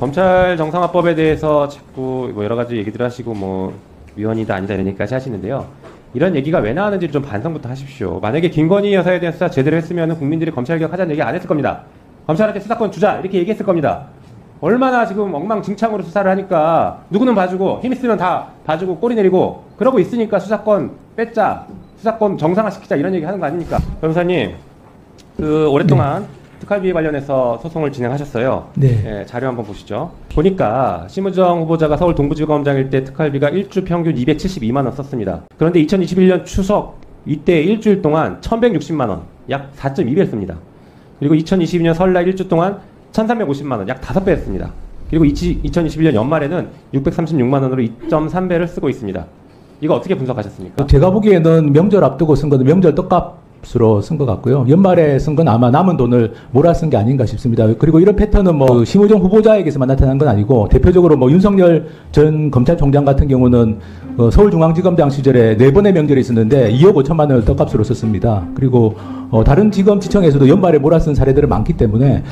검찰 정상화법에 대해서 자꾸 뭐 여러 가지 얘기들 하시고 뭐 위헌이다 아니다 이런 얘기까지 하시는데요. 이런 얘기가 왜 나왔는지 좀 반성부터 하십시오. 만약에 김건희 여사에 대한 수사 제대로 했으면 국민들이 검찰개혁하자는 얘기 안 했을 겁니다. 검찰한테 수사권 주자 이렇게 얘기했을 겁니다. 얼마나 지금 엉망진창으로 수사를 하니까 누구는 봐주고 힘 있으면 다 봐주고 꼬리 내리고 그러고 있으니까 수사권 뺏자, 수사권 정상화시키자 이런 얘기 하는 거 아닙니까? 변호사님, 그 오랫동안 특활비 관련해서 소송을 진행하셨어요. 네. 예, 자료 한번 보시죠. 보니까 심우정 후보자가 서울 동부지검장일 때 특활비가 일주 평균 272만 원 썼습니다. 그런데 2021년 추석 이때 일주일 동안 1160만 원, 약 4.2배 씁니다. 그리고 2022년 설날 일주 동안 1350만 원, 약 5배 했습니다. 그리고 2021년 연말에는 636만 원으로 2.3배를 쓰고 있습니다. 이거 어떻게 분석하셨습니까? 제가 보기에는 명절 앞두고 쓴 거는 명절 떡값으로 쓴 것 같고요. 연말에 쓴 건 아마 남은 돈을 몰아 쓴 게 아닌가 싶습니다. 그리고 이런 패턴은 뭐 심우정 후보자에게서만 나타난 건 아니고 대표적으로 뭐 윤석열 전 검찰총장 같은 경우는 서울중앙지검장 시절에 4번의 명절이 있었는데 2억 5천만 원을 떡값으로 썼습니다. 그리고 다른 지검지청에서도 연말에 몰아 쓴 사례들은 많기 때문에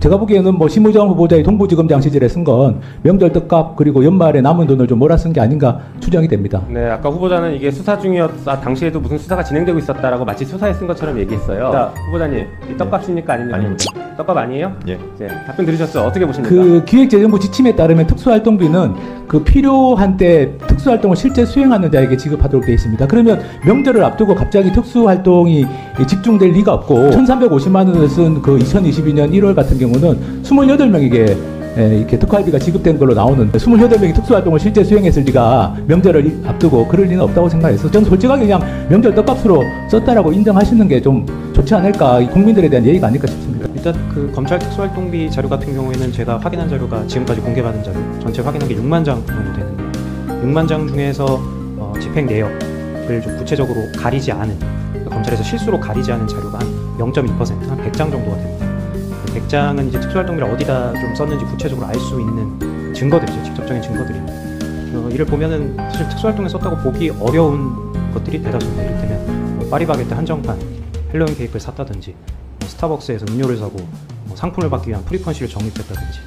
제가 보기에는 뭐 심우정 후보자의 동부지검장 시절에 쓴 건 명절 떡값 그리고 연말에 남은 돈을 좀 몰아 쓴 게 아닌가 추정이 됩니다. 네, 아까 후보자는 이게 수사 중이었다, 당시에도 무슨 수사가 진행되고 있었다라고 마치 수사에 쓴 것처럼 얘기했어요. 자, 후보자님, 이 떡값입니까 아닙니까? 아닙니다. 떡값 아니에요? 예. 네, 답변 들으셨죠? 어떻게 보십니까? 그 기획재정부 지침에 따르면 특수활동비는 그 필요한 때 특수활동을 실제 수행하는 자에게 지급하도록 되어 있습니다. 그러면 명절을 앞두고 갑자기 특수활동이 집중될 리가 없고 1,350만 원을 쓴 그 2022년 1월 같은 경우는 28명에게 이렇게 특활비가 지급된 걸로 나오는데 28명이 특수활동을 실제 수행했을 리가 명절을 앞두고 그럴 리는 없다고 생각해서 저는 솔직하게 그냥 명절 떡값으로 썼다라고 인정하시는 게 좀 좋지 않을까, 국민들에 대한 예의가 아닐까 싶습니다. 일단 그 검찰 특수활동비 자료 같은 경우에는 제가 확인한 자료가 지금까지 공개받은 자료 전체 확인한 게 6만 장 정도 되는데 6만 장 중에서 집행 내역을 좀 구체적으로 가리지 않은, 그러니까 검찰에서 실수로 가리지 않은 자료가 한 0.2%, 한 100장 정도가 됩니다. 100장은 이제 특수활동비를 어디다 좀 썼는지 구체적으로 알 수 있는 증거들이죠. 직접적인 증거들입니다. 이를 보면은 사실 특수활동에 썼다고 보기 어려운 것들이 대다수입니다. 이를테면 뭐 파리바게뜨 한정판, 헬로윈 케이크를 샀다든지, 스타벅스에서 음료를 사고 상품을 받기 위한 프리펀시를 적립했다든지,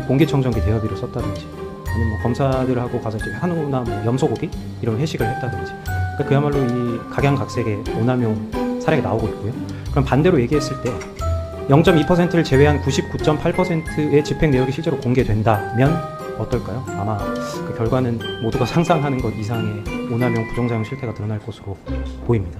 공기청정기 대여비를 썼다든지, 아니면 뭐 검사들하고 가서 이제 한우나 뭐 염소고기 이런 회식을 했다든지, 그러니까 그야말로 이 각양각색의 오남용 사례가 나오고 있고요. 그럼 반대로 얘기했을 때 0.2%를 제외한 99.8%의 집행 내역이 실제로 공개된다면 어떨까요? 아마 그 결과는 모두가 상상하는 것 이상의 오남용 부정사용 실태가 드러날 것으로 보입니다.